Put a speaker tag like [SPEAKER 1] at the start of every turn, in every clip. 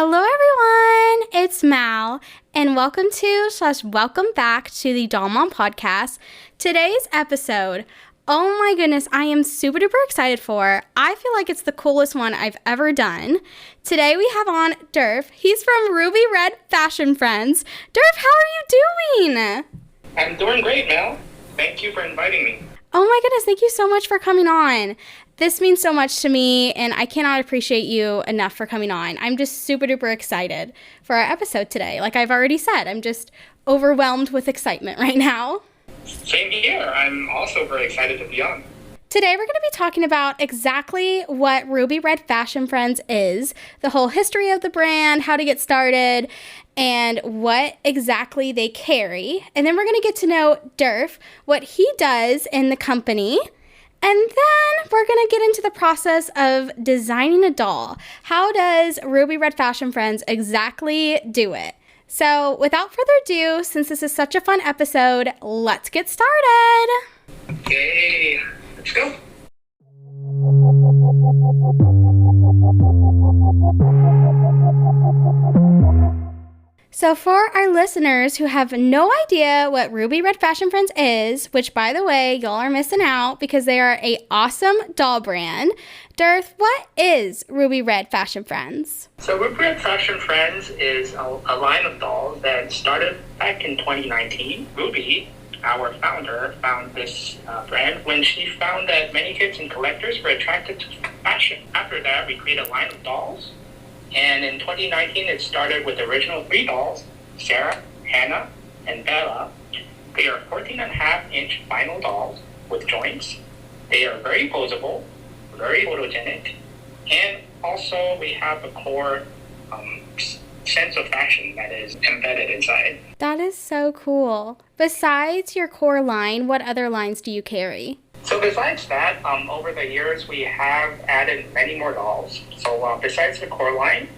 [SPEAKER 1] Hello everyone, it's Mal, and welcome back to the Doll Mom Podcast. Today's episode, oh my goodness, I am super duper excited for. I feel like it's the coolest one I've ever done. Today we have on Derf. He's from Ruby Red Fashion Friends. Derf, how are you doing?
[SPEAKER 2] I'm doing great, Mel. Thank you for inviting me.
[SPEAKER 1] Oh my goodness, thank you so much for coming on. This means so much to me, and I cannot appreciate you enough for coming on. I'm just super duper excited for our episode today. Like I've already said, I'm just overwhelmed with excitement right now.
[SPEAKER 2] Same here. I'm also very excited to be on.
[SPEAKER 1] Today we're going to be talking about exactly what Ruby Red Fashion Friends is, the whole history of the brand, how to get started, and what exactly they carry. And then we're going to get to know Derf, what he does in the company. And then we're going to get into the process of designing a doll. How does Ruby Red Fashion Friends exactly do it? So without further ado, since this is such a fun episode, let's get started.
[SPEAKER 2] Okay, let's go.
[SPEAKER 1] So for our listeners who have no idea what Ruby Red Fashion Friends is, which by the way, y'all are missing out because they are an awesome doll brand. Derf, what is Ruby Red Fashion Friends?
[SPEAKER 2] So Ruby Red Fashion Friends is a line of dolls that started back in 2019. Ruby, our founder, found this brand when she found that many kids and collectors were attracted to fashion. After that, we created a line of dolls. And in 2019, it started with the original 3 dolls, Sarah, Hannah, and Bella. They are 14.5-inch vinyl dolls with joints. They are very posable, very photogenic, and also we have a core sense of fashion that is embedded inside.
[SPEAKER 1] That is so cool. Besides your core line, what other lines do you carry?
[SPEAKER 2] So besides that, over the years, we have added many more dolls. So besides the core line,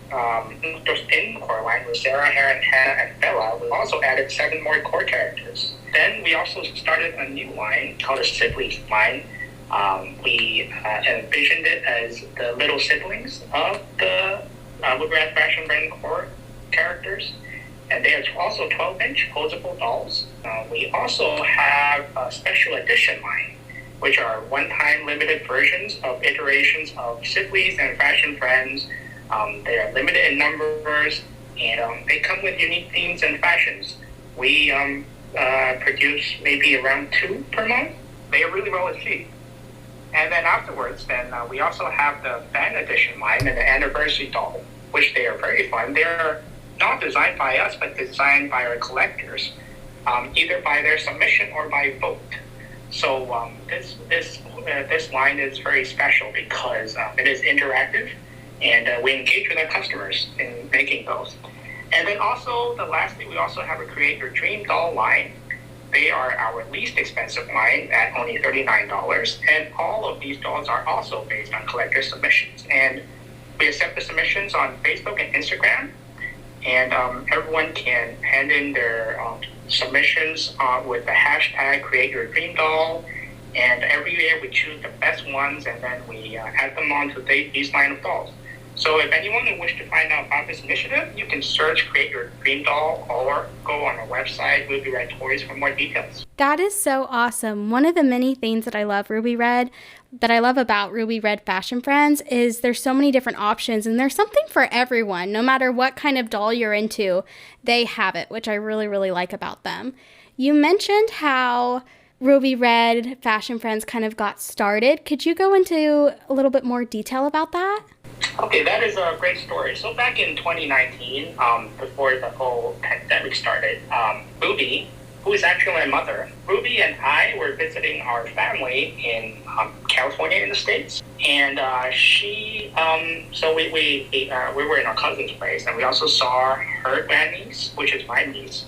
[SPEAKER 2] just in the core line with Sarah, Hannah, and Bella, we also added 7 more core characters. Then we also started a new line called the Siblings line. We envisioned it as the little siblings of the Ruby Red Fashion Brand core characters. And they are also 12-inch posable dolls. We also have a special edition line, which are one-time limited versions of iterations of Siblings and Fashion Friends. They are limited in numbers, and they come with unique themes and fashions. We produce maybe around 2 per month. They are really well received. And then afterwards, we also have the fan edition line and the anniversary doll, which they are very fun. They're not designed by us, but designed by our collectors, either by their submission or by vote. So this line is very special because it is interactive, and we engage with our customers in making those. And then also, the last thing, we also have a Create Your Dream doll line. They are our least expensive line at only $39, and all of these dolls are also based on collector submissions. And we accept the submissions on Facebook and Instagram, and everyone can hand in their submissions with the hashtag Create Your Dream Doll, and every year we choose the best ones, and then we add them onto these line of dolls. So if anyone who wishes to find out about this initiative, you can search Create Your Dream Doll or go on our website, Ruby Red Toys, for more details.
[SPEAKER 1] That is so awesome. One of the many things that I love about Ruby Red Fashion Friends is there's so many different options, and there's something for everyone. No matter what kind of doll you're into, they have it, which I really, really like about them. You mentioned how Ruby Red Fashion Friends kind of got started. Could you go into a little bit more detail about that?
[SPEAKER 2] Okay, that is a great story. So back in 2019, before the whole pandemic started, Ruby, who is actually my mother, Ruby and I were visiting our family in California in the States. And we were in our cousin's place, and we also saw her grandniece, which is my niece.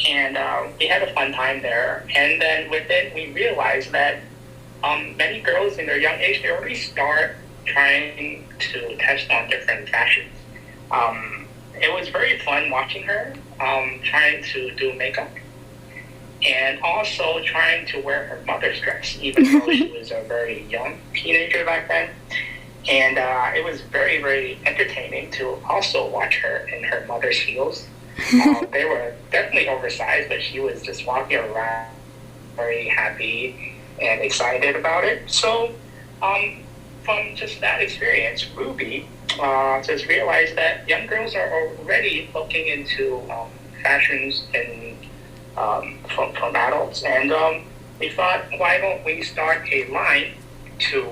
[SPEAKER 2] And we had a fun time there. And then with it, we realized that many girls in their young age, they already start trying to test on different fashions. It was very fun watching her trying to do makeup and also trying to wear her mother's dress, even though she was a very young teenager back then. And it was very, very entertaining to also watch her in her mother's heels. They were definitely oversized, but she was just walking around very happy and excited about it. So from just that experience, Ruby just realized that young girls are already looking into fashions and from adults. And we thought, why don't we start a line to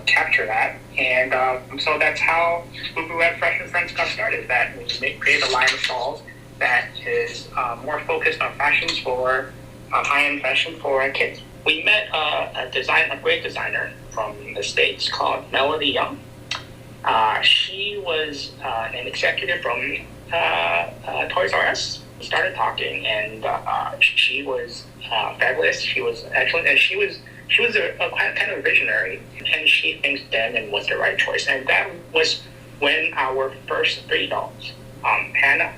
[SPEAKER 2] capture that? And so that's how Ruby Red Fresh and Friends got started. That we created a line of dolls that is more focused on fashions for high-end fashion for kids. We met a great designer from the States called Melody Young. She was an executive from Toys R Us. We started talking, and she was fabulous. She was excellent, and she was a kind of visionary, and she thinks denim was the right choice. And that was when our first three dolls, Hannah,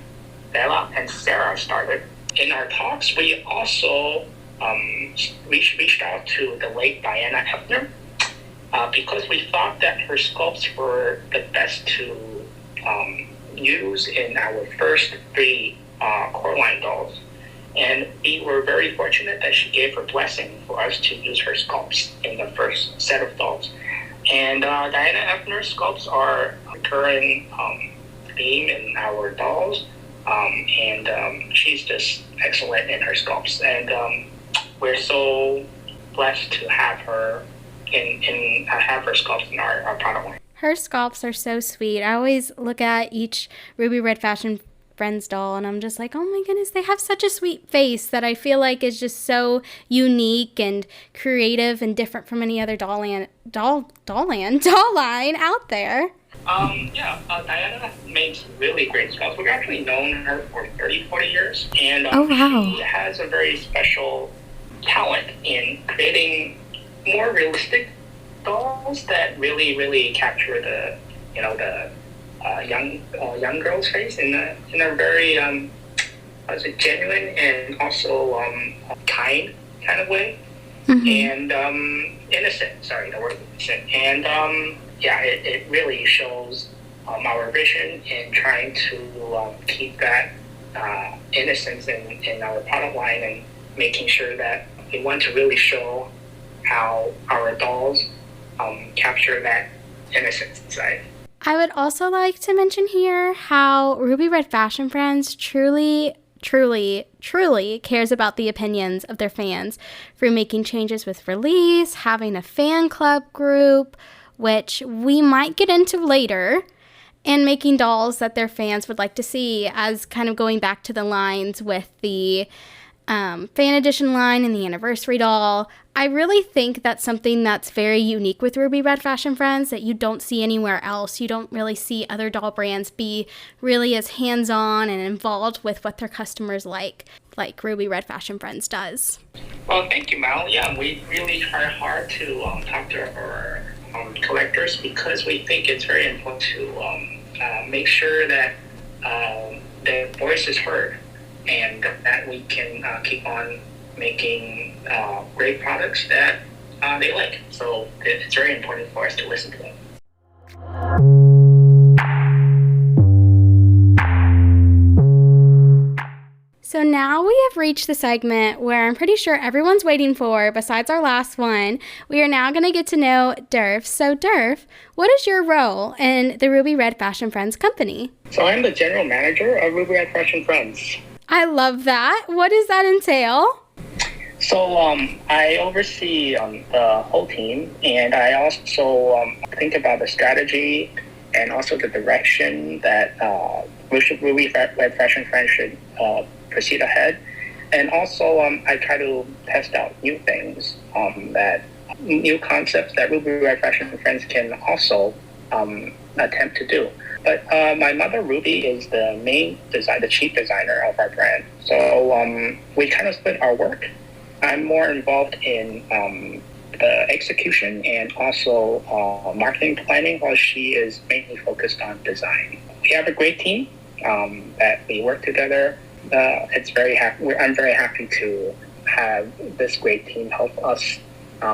[SPEAKER 2] Bella, and Sarah, started. In our talks, we also reached out to the late Diana Hefner because we thought that her sculpts were the best to use in our first three Coraline dolls. And we were very fortunate that she gave her blessing for us to use her sculpts in the first set of dolls. And Diana Hefner's sculpts are a recurring theme in our dolls. And she's just excellent in her sculpts. And we're so blessed to have her have her sculpts in our product line.
[SPEAKER 1] Her sculpts are so sweet. I always look at each Ruby Red Fashion Friends doll and I'm just like, oh my goodness, they have such a sweet face that I feel like is just so unique and creative and different from any other doll line out there.
[SPEAKER 2] Diana makes really great sculpts. We've actually known her for 40 years. And
[SPEAKER 1] oh, wow.
[SPEAKER 2] She has a very special talent in creating more realistic dolls that really, really capture the young girl's face in a very genuine and also kind of way. Mm-hmm. And innocent. Sorry, the word innocent. And it really shows our vision in trying to keep that innocence in our product line and making sure that we want to really show how our dolls capture that innocence inside.
[SPEAKER 1] I would also like to mention here how Ruby Red Fashion Friends truly cares about the opinions of their fans through making changes with release, having a fan club group, which we might get into later, and making dolls that their fans would like to see, as kind of going back to the lines with the fan edition line and the anniversary doll. I really think that's something that's very unique with Ruby Red Fashion Friends that you don't see anywhere else. You don't really see other doll brands be really as hands-on and involved with what their customers like Ruby Red Fashion Friends does.
[SPEAKER 2] Well, thank you, Mal. Yeah, we really try hard to talk to our collectors because we think it's very important to make sure that their voice is heard and that we can keep on making great products that they like. So it's very important for us to listen to them.
[SPEAKER 1] So now we have reached the segment where I'm pretty sure everyone's waiting for, besides our last one. We are now going to get to know Derf. So Derf, what is your role in the Ruby Red Fashion Friends company?
[SPEAKER 2] So I'm the general manager of Ruby Red Fashion Friends.
[SPEAKER 1] I love that. What does that entail?
[SPEAKER 2] So I oversee the whole team, and I also think about the strategy and also the direction that Ruby Red Fashion Friends should proceed ahead. And also I try to test out new things, new concepts that Ruby Red Fashion Friends can also attempt to do. But my mother, Ruby, is the chief designer of our brand. So we kind of split our work. I'm more involved in the execution and also marketing planning, while she is mainly focused on design. We have a great team that we work together. I'm very happy to have this great team help us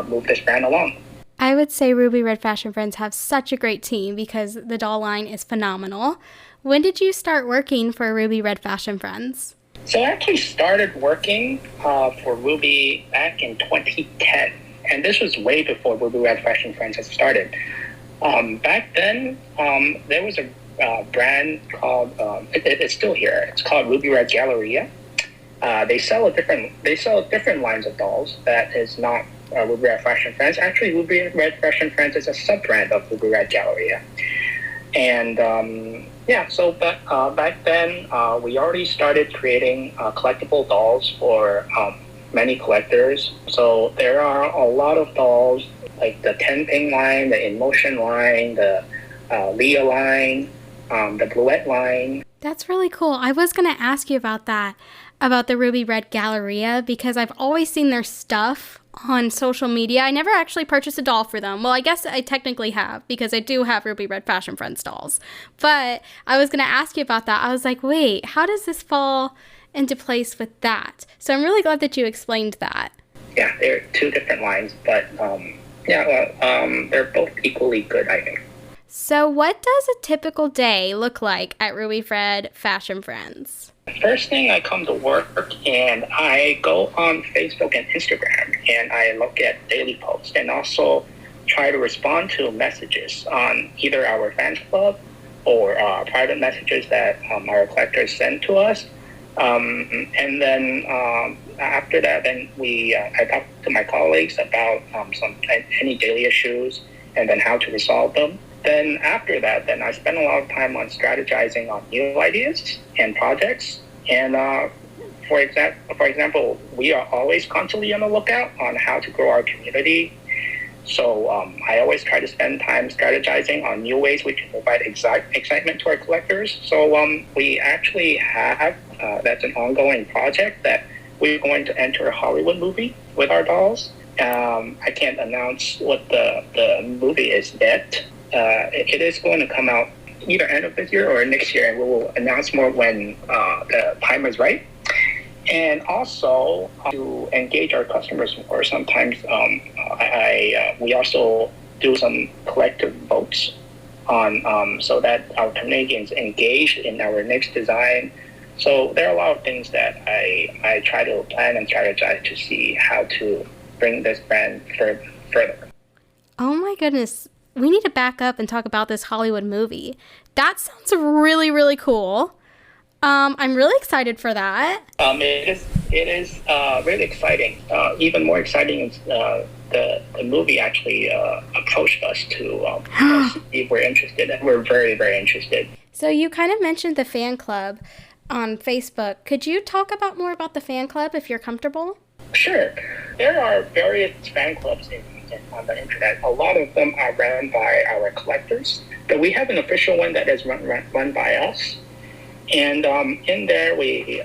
[SPEAKER 2] move this brand along.
[SPEAKER 1] I would say Ruby Red Fashion Friends have such a great team because the doll line is phenomenal. When did you start working for Ruby Red Fashion Friends?
[SPEAKER 2] So I actually started working for Ruby back in 2010, and this was way before Ruby Red Fashion Friends had started. Back then, there was a brand called it's still here. It's called Ruby Red Galleria. They sell different lines of dolls that is not Ruby Red Fashion Friends. Actually, Ruby Red Fashion Friends is a sub brand of Ruby Red Galleria. And so back then, we already started creating collectible dolls for many collectors. So there are a lot of dolls like the Ten Ping line, the In Motion line, the Leah line, the Bluette line.
[SPEAKER 1] That's really cool. I was going to ask you about that, about the Ruby Red Galleria, because I've always seen their stuff on social media. I never actually purchased a doll for them. Well, I guess I technically have, because I do have Ruby Red Fashion Friends dolls. But I was going to ask you about that. I was like, wait, how does this fall into place with that? So I'm really glad that you explained that.
[SPEAKER 2] Yeah, they're two different lines, but they're both equally good, I think.
[SPEAKER 1] So what does a typical day look like at Ruby Red Fashion Friends?
[SPEAKER 2] First thing, I come to work and I go on Facebook and Instagram and I look at daily posts and also try to respond to messages on either our fans club or private messages that our collectors send to us. And then after that, then I talk to my colleagues about any daily issues and then how to resolve them. Then after that, then I spend a lot of time on strategizing on new ideas and projects. And for example, we are always constantly on the lookout on how to grow our community. So I always try to spend time strategizing on new ways we can provide excitement to our collectors. So we actually have, that's an ongoing project that we're going to enter a Hollywood movie with our dolls. I can't announce what the movie is yet. It is going to come out either end of this year or next year, and we will announce more when the time is right. And also to engage our customers more, sometimes we also do some collective votes on so that our community is engaged in our next design. So there are a lot of things that I try to plan and strategize to see how to bring this brand further.
[SPEAKER 1] Oh my goodness. We need to back up and talk about this Hollywood movie. That sounds really, really cool. I'm really excited for that.
[SPEAKER 2] It is really exciting. Even more exciting is the movie actually approached us to see if we're interested, and we're very, very interested.
[SPEAKER 1] So you kind of mentioned the fan club on Facebook. Could you talk more about the fan club if you're comfortable?
[SPEAKER 2] Sure. There are various fan clubs on the internet. A lot of them are run by our collectors, but we have an official one that is run by us. And in there, we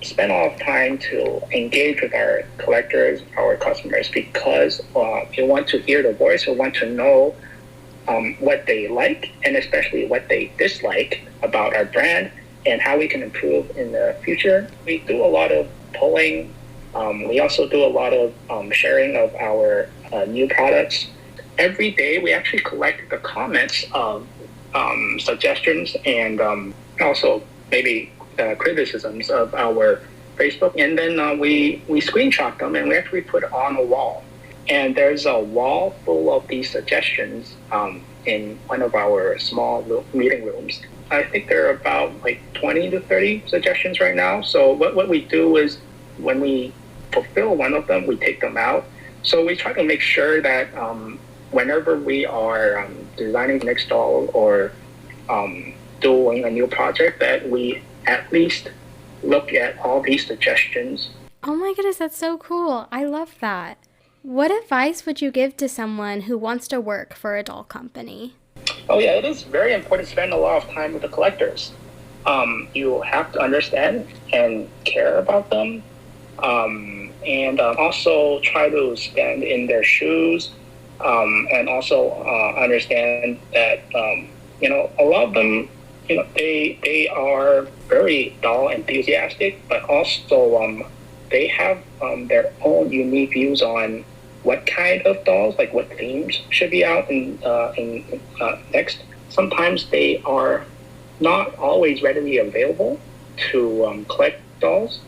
[SPEAKER 2] spend a lot of time to engage with our collectors, our customers, because we want to hear the voice. We want to know what they like, and especially what they dislike about our brand and how we can improve in the future. We do a lot of polling. We also do a lot of sharing of our new products. Every day, we actually collect the comments of suggestions and also maybe criticisms of our Facebook, and then we screenshot them and we actually put it on a wall. And there's a wall full of these suggestions in one of our small meeting rooms. I think there are about like 20 to 30 suggestions right now. So what we do is when we fulfill one of them, we take them out. So we try to make sure that whenever we are designing the next doll or doing a new project, that we at least look at all these suggestions.
[SPEAKER 1] Oh my goodness, that's so cool. I love that. What advice would you give to someone who wants to work for a doll company?
[SPEAKER 2] Oh yeah, it is very important to spend a lot of time with the collectors. You have to understand and care about them, and also try to stand in their shoes, and also understand that a lot of them, they are very doll enthusiastic, but also they have their own unique views on what kind of dolls, like what themes should be out in next. Sometimes they are not always readily available to collect dolls.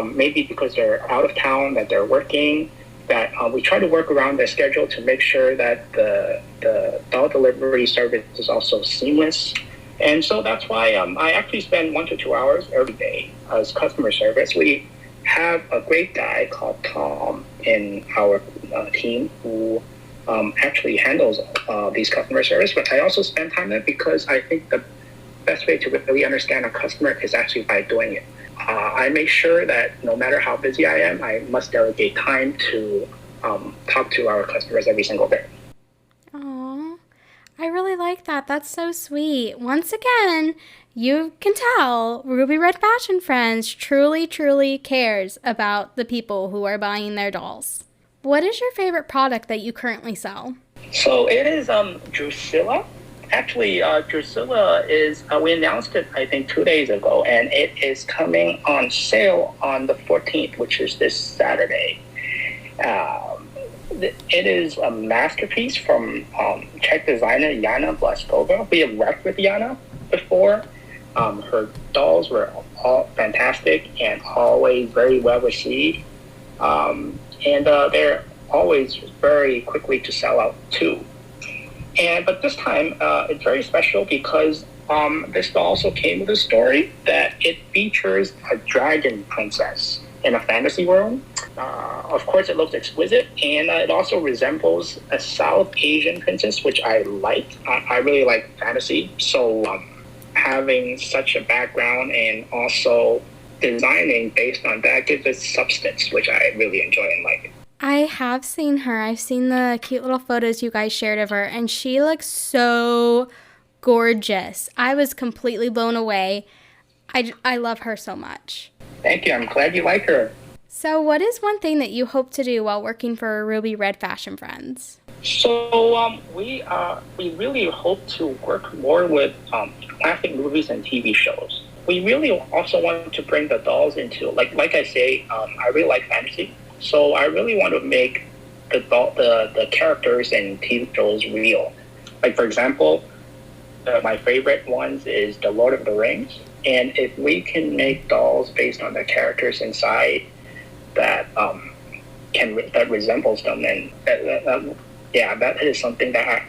[SPEAKER 2] Maybe because they're out of town, that they're working, that we try to work around their schedule to make sure that the doll delivery service is also seamless. And so that's why I actually spend 1 to 2 hours every day as customer service. We have a great guy called Tom in our team who actually handles these customer service. But I also spend time there because I think the best way to really understand a customer is actually by doing it. I make sure that no matter how busy I am, I must delegate time to talk to our customers every single day.
[SPEAKER 1] Aw, I really like that. That's so sweet. Once again, you can tell Ruby Red Fashion Friends truly, truly cares about the people who are buying their dolls. What is your favorite product that you currently sell?
[SPEAKER 2] So it is Drusilla. Actually, Drusilla is, we announced it, I think, 2 days ago, and it is coming on sale on the 14th, which is this Saturday. It is a masterpiece from Czech designer Jana Blaskova. We have worked with Jana before. Her dolls were all fantastic and always very well received. And they're always very quickly to sell out too. But this time, it's very special because this doll also came with a story that it features a dragon princess in a fantasy world. Of course, it looks exquisite, and it also resembles a South Asian princess, which I like. I really like fantasy, so having such a background and also designing based on that gives it substance, which I really enjoy and like.
[SPEAKER 1] I have seen her. I've seen the cute little photos you guys shared of her, and she looks so gorgeous. I was completely blown away. I love her so much.
[SPEAKER 2] Thank you. I'm glad you like her.
[SPEAKER 1] So what is one thing that you hope to do while working for Ruby Red Fashion Friends?
[SPEAKER 2] So we really hope to work more with classic movies and TV shows. We really also want to bring the dolls into, like I say, I really like fantasy. So I really want to make the characters in TV shows real. Like, for example, my favorite ones is The Lord of the Rings. And if we can make dolls based on the characters inside that that resembles them, and that is something that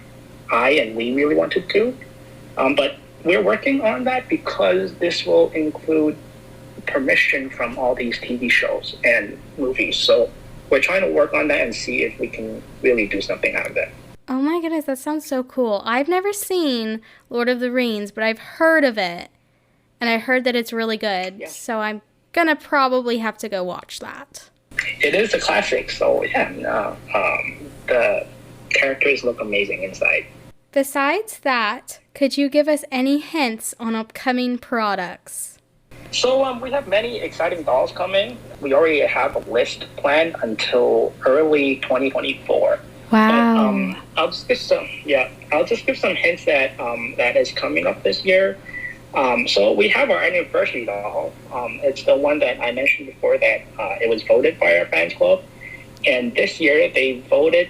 [SPEAKER 2] I and we really want to do. But we're working on that because this will include permission from all these TV shows and movies. So we're trying to work on that and see if we can really do something out of that.
[SPEAKER 1] Oh my goodness, that sounds so cool. I've never seen Lord of the Rings, but I've heard of it. And I heard that it's really good.
[SPEAKER 2] Yes.
[SPEAKER 1] So I'm going to probably have to go watch that.
[SPEAKER 2] It is a classic. So the characters look amazing inside.
[SPEAKER 1] Besides that, could you give us any hints on upcoming products?
[SPEAKER 2] So we have many exciting dolls coming. We already have a list planned until early 2024.
[SPEAKER 1] Wow.
[SPEAKER 2] But, I'll just give some hints that that is coming up this year. So we have our anniversary doll. It's the one that I mentioned before that it was voted by our fans club, and this year they voted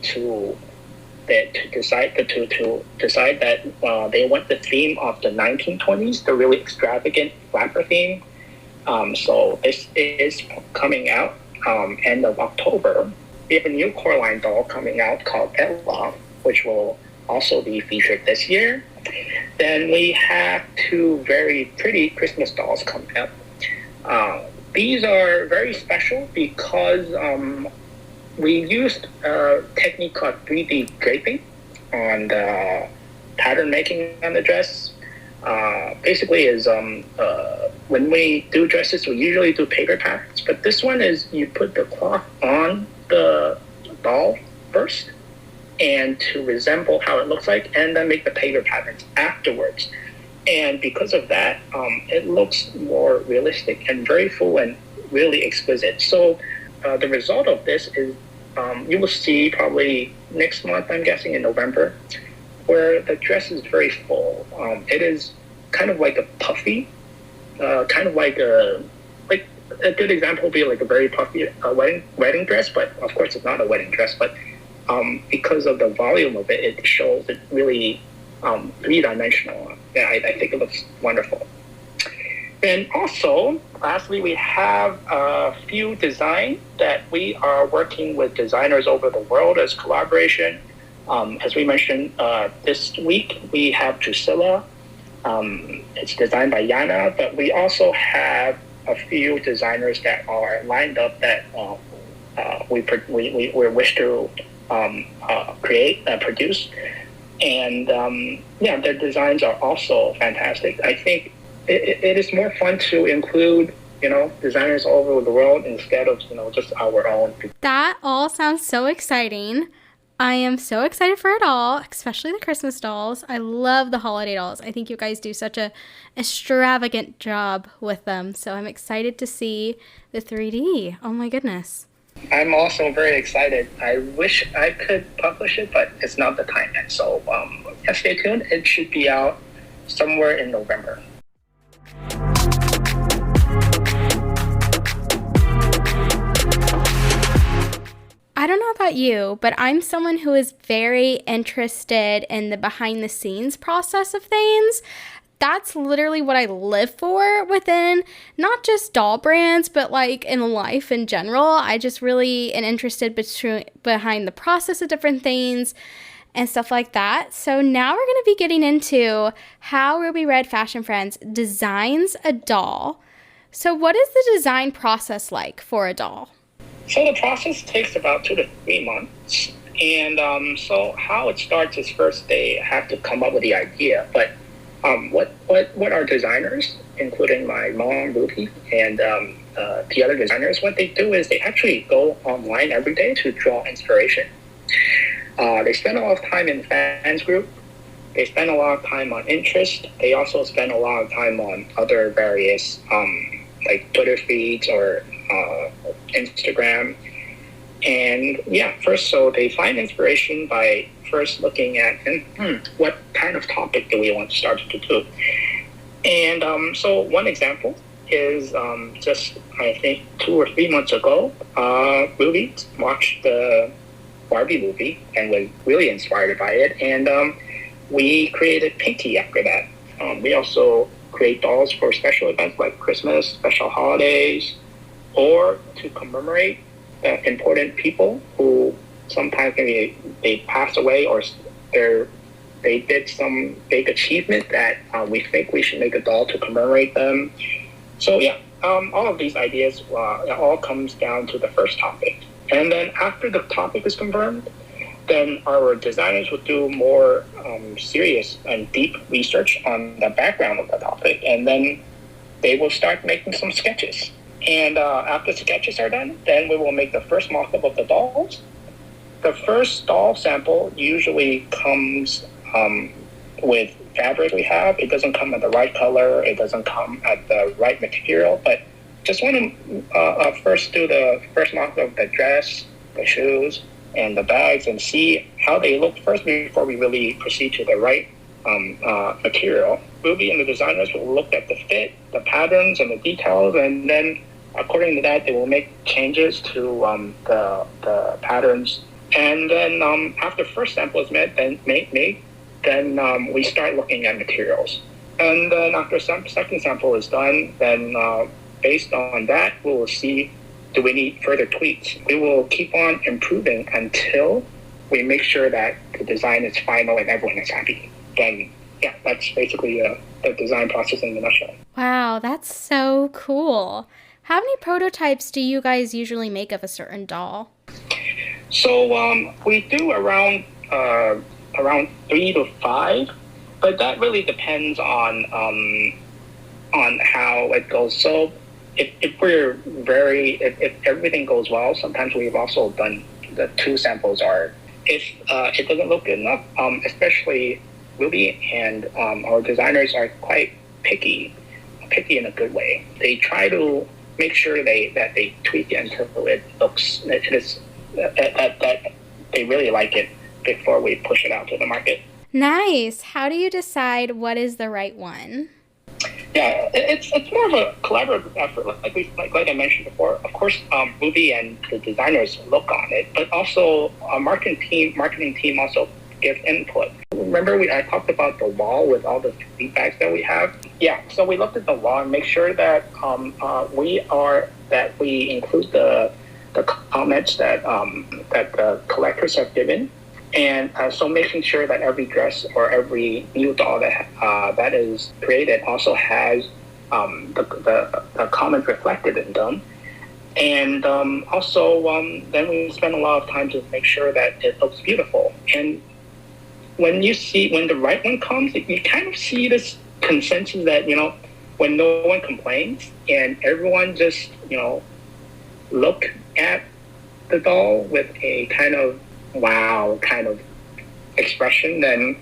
[SPEAKER 2] to decide that they want the theme of the 1920s, the really extravagant flapper theme. So this is coming out end of October. We have a new Coraline doll coming out called Ella, which will also be featured this year. Then we have two very pretty Christmas dolls coming up. These are very special because we used a technique called 3D draping on the pattern making on the dress. Basically is when we do dresses, we usually do paper patterns, but this one is you put the cloth on the doll first and to resemble how it looks like, and then make the paper patterns afterwards. And because of that, it looks more realistic and very full and really exquisite. So the result of this is you will see probably next month, I'm guessing in November, where the dress is very full. It is kind of like a puffy, kind of like a good example would be like a very puffy wedding dress, but of course it's not a wedding dress. But because of the volume of it, it shows it really three-dimensional. Yeah, I think it looks wonderful. And also, lastly, we have a few designs that we are working with designers over the world as collaboration. As we mentioned, this week we have Drusilla. It's designed by Yana, but we also have a few designers that are lined up that we wish to produce. And their designs are also fantastic. I think it is more fun to include, designers all over the world instead of, just our own.
[SPEAKER 1] That all sounds so exciting. I am so excited for it all, especially the Christmas dolls. I love the holiday dolls. I think you guys do such a extravagant job with them. So I'm excited to see the 3D. Oh my goodness.
[SPEAKER 2] I'm also very excited. I wish I could publish it, but it's not the time yet. So stay tuned. It should be out somewhere in November.
[SPEAKER 1] I don't know about you, but I'm someone who is very interested in the behind the scenes process of things. That's literally what I live for within not just doll brands, but like in life in general. I just really am interested behind the process of different things and stuff like that. So now we're going to be getting into how Ruby Red Fashion Friends designs a doll. So what is the design process like for a doll?
[SPEAKER 2] So the process takes about 2 to 3 months. And so how it starts is first they have to come up with the idea. But what our designers, including my mom, Ruby, and the other designers, what they do is they actually go online every day to draw inspiration. They spend a lot of time in fans group. They spend a lot of time on Pinterest. They also spend a lot of time on other various like Twitter feeds or Instagram. And first, so they find inspiration by first looking at what kind of topic do we want to start to do. And so one example is just, I think, 2 or 3 months ago, Ruby watched the Barbie movie and was really inspired by it. And we created Pinky after that. We also create dolls for special events like Christmas, special holidays, or to commemorate important people who sometimes maybe they pass away or they did some big achievement that we think we should make a doll to commemorate them. So all of these ideas, it all comes down to the first topic. And then after the topic is confirmed, then our designers will do more serious and deep research on the background of the topic. And then they will start making some sketches. And after sketches are done, then we will make the first mock-up of the dolls. The first doll sample usually comes with fabric we have. It doesn't come at the right color. It doesn't come at the right material. But just want to first do the first mock-up of the dress, the shoes, and the bags and see how they look first before we really proceed to the right material. Ruby and the designers will look at the fit, the patterns, and the details, and then according to that, they will make changes to the patterns. And then after first sample is made, then we start looking at materials. And then after second sample is done, then based on that, we will see, do we need further tweaks? We will keep on improving until we make sure that the design is final and everyone is happy. Then, that's basically the design process in a nutshell.
[SPEAKER 1] Wow, that's so cool. How many prototypes do you guys usually make of a certain doll?
[SPEAKER 2] So we do around 3 to 5, but that really depends on how it goes. So if everything goes well, sometimes we've also done the 2 samples if it doesn't look good enough, especially Ruby and our designers are quite picky in a good way. They try to make sure that they tweak it until it looks that they really like it before we push it out to the market.
[SPEAKER 1] Nice. How do you decide what is the right one?
[SPEAKER 2] Yeah, it's more of a collaborative effort, like I mentioned before. Of course, Ruby and the designers look on it, but also our marketing team also gives input. Remember, I talked about the wall with all the feedbacks that we have. Yeah, so we looked at the wall and make sure that we include the comments that the collectors have given. And so making sure that every dress or every new doll that is created also has the comments reflected in them. And also, then we spend a lot of time to make sure that it looks beautiful. And when the right one comes, you kind of see this consensus that, when no one complains and everyone just, look at the doll with a kind of wow kind of expression, then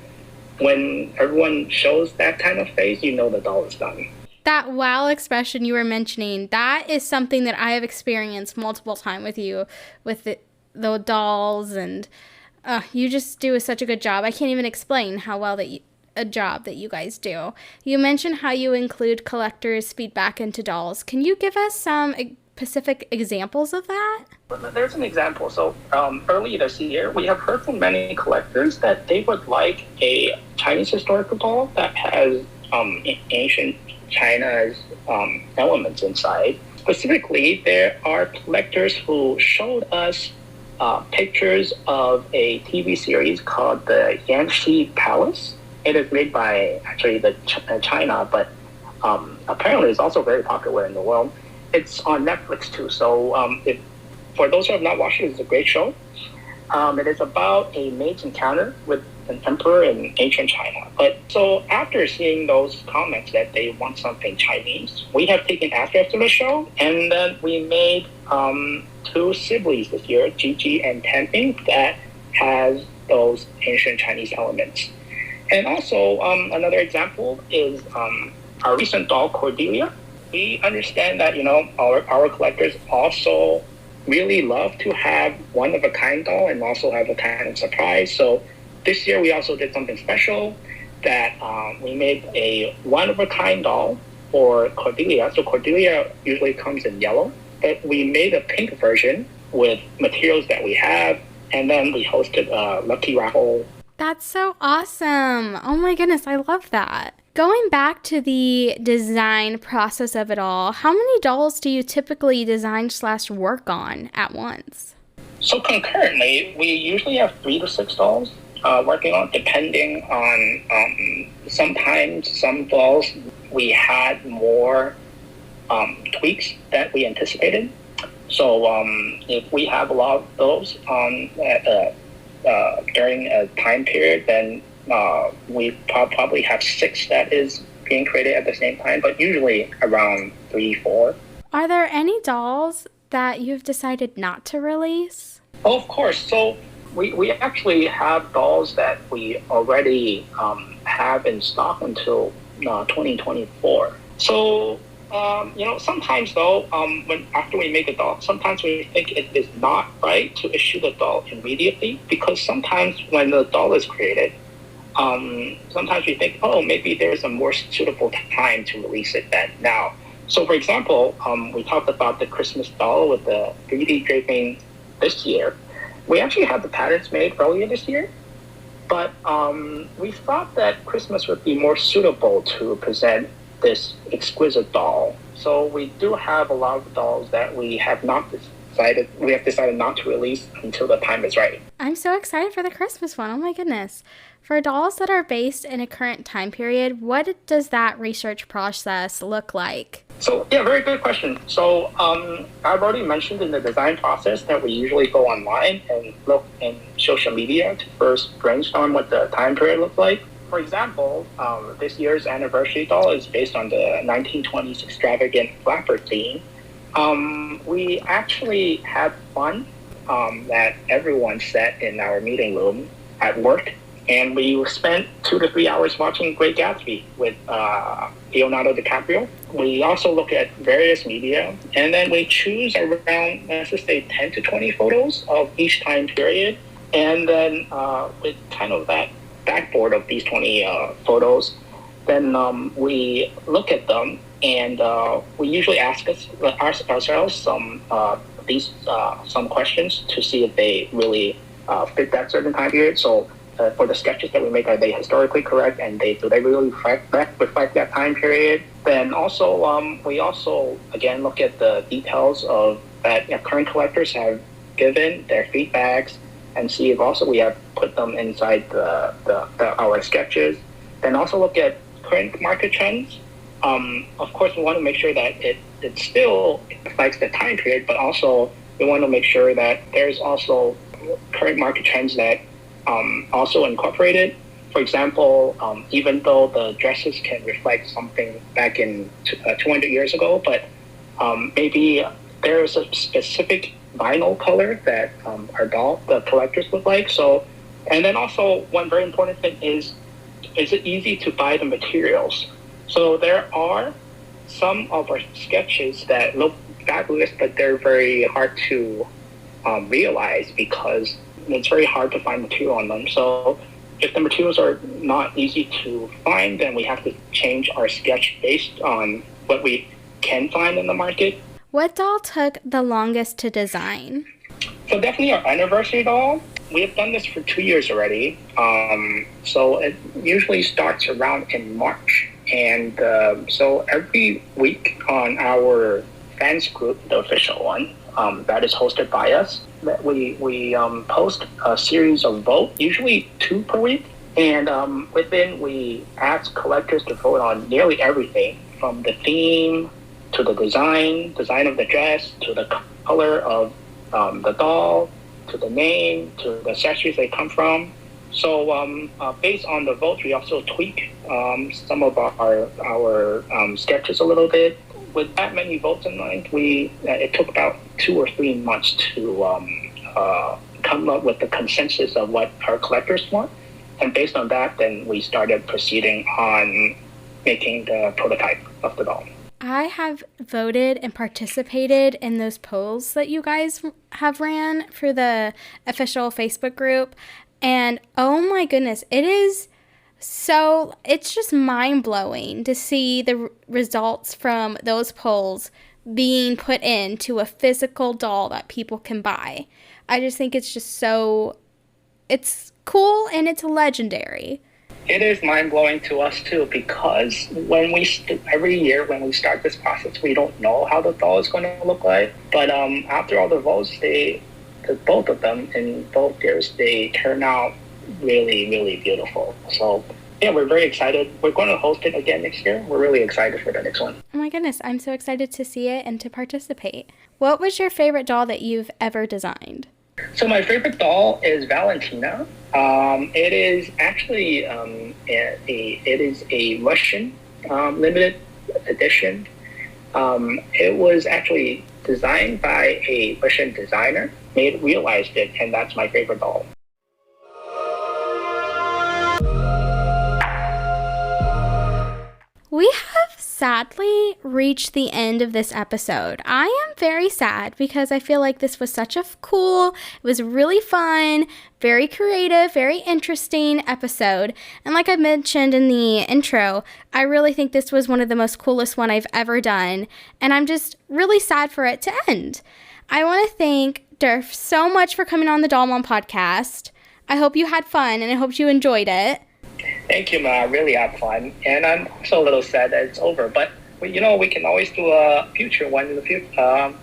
[SPEAKER 2] when everyone shows that kind of face, the doll is done.
[SPEAKER 1] That wow expression you were mentioning, that is something that I have experienced multiple times with you, with the dolls, and you just do such a good job. I can't even explain how well a job that you guys do. You mentioned how you include collectors' feedback into dolls. Can you give us some specific examples of that?
[SPEAKER 2] There's an example. So early this year, we have heard from many collectors that they would like a Chinese historical doll that has ancient China's elements inside. Specifically, there are collectors who showed us pictures of a TV series called the Yanxi Palace. It is made by actually China, but apparently it's also very popular in the world. It's on Netflix too, so for those who have not watched it, it's a great show. It is about a maid's encounter with an emperor in ancient China. But so after seeing those comments that they want something Chinese, we have taken after the show, and then we made two siblings this year, Gigi and Tanping, that has those ancient Chinese elements. And also another example is our recent doll, Cordelia. We understand that, our collectors also really love to have one-of-a-kind doll and also have a kind of surprise. So this year we also did something special that we made a one-of-a-kind doll for Cordelia. So Cordelia usually comes in yellow, but we made a pink version with materials that we have, and then we hosted a lucky raffle.
[SPEAKER 1] That's so awesome. Oh my goodness, I love that. Going back to the design process of it all, how many dolls do you typically design/work on at once?
[SPEAKER 2] So concurrently, we usually have 3 to 6 dolls working on, depending on sometimes some dolls we had more tweaks that we anticipated. So if we have a lot of those on during a time period, then we probably have 6 that is being created at the same time, but usually around 3, 4.
[SPEAKER 1] Are there any dolls that you've decided not to release?
[SPEAKER 2] Oh, of course. So we actually have dolls that we already have in stock until 2024. So sometimes though, after we make a doll, sometimes we think it is not right to issue the doll immediately, because sometimes when the doll is created, sometimes we think, maybe there's a more suitable time to release it than now. So for example, we talked about the Christmas doll with the 3D draping this year. We actually had the patterns made earlier this year, but we thought that Christmas would be more suitable to present this exquisite doll. So we do have a lot of dolls that we have decided not to release until the time is right.
[SPEAKER 1] I'm so excited for the Christmas one. Oh my goodness. For dolls that are based in a current time period, what does that research process look like?
[SPEAKER 2] So, yeah, very good question. So I've already mentioned in the design process that we usually go online and look in social media to first brainstorm what the time period looks like. For example, this year's anniversary doll is based on the 1920s extravagant flapper theme. We actually had fun that everyone sat in our meeting room at work, and we spent 2 to 3 hours watching Great Gatsby with Leonardo DiCaprio. We also look at various media, and then we choose around, let's just say, 10 to 20 photos of each time period, and then with kind of that backboard of these 20 photos, Then we look at them, and we usually ask ourselves some questions to see if they really fit that certain time period. So for the sketches that we make, are they historically correct, and do they really reflect that time period? Then also we also again look at the details of that current collectors have given their feedbacks, and see if also we have put them inside our sketches. Then also look at current market trends. Of course, we want to make sure that it still reflects the time period, but also we want to make sure that there's also current market trends that also incorporated. For example, even though the dresses can reflect something back in 200 years ago, but maybe there is a specific vinyl color that the collectors would like. So, and then also one very important thing is it easy to buy the materials? So there are some of our sketches that look fabulous, but they're very hard to realize because it's very hard to find material on them. So if the materials are not easy to find, then we have to change our sketch based on what we can find in the market.
[SPEAKER 1] What doll took the longest to design?
[SPEAKER 2] So definitely our anniversary doll. We have done this for 2 years already. So it usually starts around in March. And so every week on our fans group, the official one, that is hosted by us, that we post a series of votes, usually 2 per week. And within, we ask collectors to vote on nearly everything, from the theme to the design of the dress, to the color of the doll, to the name, to the accessories they come from. So based on the votes, we also tweak some of our sketches a little bit. With that many votes in mind, it took about 2 or 3 months to come up with the consensus of what our collectors want. And based on that, then we started proceeding on making the prototype of the doll.
[SPEAKER 1] I have voted and participated in those polls that you guys have ran for the official Facebook group. And oh my goodness, it's just mind-blowing to see the results from those polls being put into a physical doll that people can buy. I just think it's just it's cool and it's legendary.
[SPEAKER 2] It is mind-blowing to us too, because every year when we start this process, we don't know how the doll is going to look like. But after all the votes, both of them in both years, they turn out really, really beautiful. So yeah, we're very excited. We're going to host it again next year. We're really excited for the next one.
[SPEAKER 1] Oh my goodness, I'm so excited to see it and to participate. What was your favorite doll that you've ever designed?
[SPEAKER 2] So my favorite doll is Valentina. It is actually it is a Russian limited edition. It was actually designed by a Russian designer, realized it, and that's my favorite doll.
[SPEAKER 1] We have sadly reached the end of this episode. I am very sad because I feel like this was such a cool, it was really fun, very creative, very interesting episode. And like I mentioned in the intro, I really think this was one of the most coolest one I've ever done. And I'm just really sad for it to end. I want to thank Derf so much for coming on the Doll Mom podcast. I hope you had fun and I hope you enjoyed it.
[SPEAKER 2] Thank you, Ma. I really had fun. And I'm also a little sad that it's over. But, we can always do a future one in the future,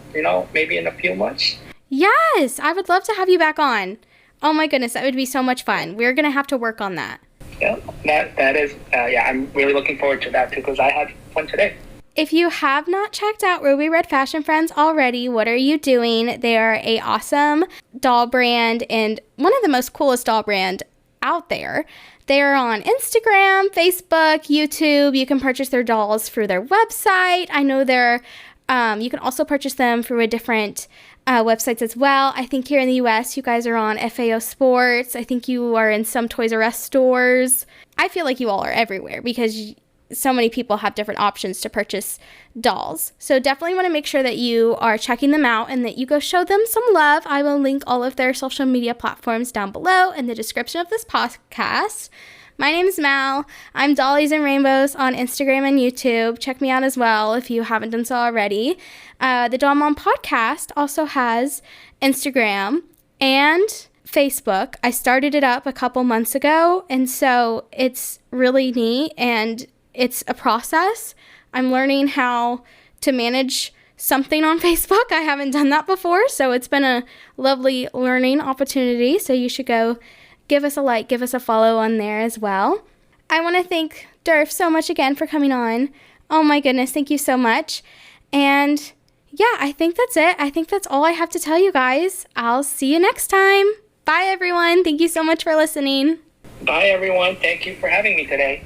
[SPEAKER 2] maybe in a few months.
[SPEAKER 1] Yes, I would love to have you back on. Oh my goodness, that would be so much fun. We're going to have to work on that.
[SPEAKER 2] Yeah, that is, I'm really looking forward to that too, because I had fun today.
[SPEAKER 1] If you have not checked out Ruby Red Fashion Friends already, what are you doing? They are an awesome doll brand and one of the most coolest doll brand out there. They're on Instagram, Facebook, YouTube. You can purchase their dolls through their website. I know you can also purchase them through a different websites as well. I think here in the US, you guys are on FAO Sports. I think you are in some Toys R Us stores. I feel like you all are everywhere because so many people have different options to purchase dolls. So definitely want to make sure that you are checking them out and that you go show them some love. I will link all of their social media platforms down below in the description of this podcast. My name's Mal. I'm Dollies and Rainbows on Instagram and YouTube. Check me out as well if you haven't done so already. The Doll Mom Podcast also has Instagram and Facebook. I started it up a couple months ago, and so it's really neat, and it's a process. I'm learning how to manage something on Facebook. I haven't done that before, so it's been a lovely learning opportunity. So you should go give us a like, give us a follow on there as well. I want to thank Derf so much again for coming on. Oh my goodness, thank you so much. And yeah, I think that's it. I think that's all I have to tell you guys. I'll see you next time. Bye, everyone. Thank you so much for listening.
[SPEAKER 2] Bye, everyone. Thank you for having me today.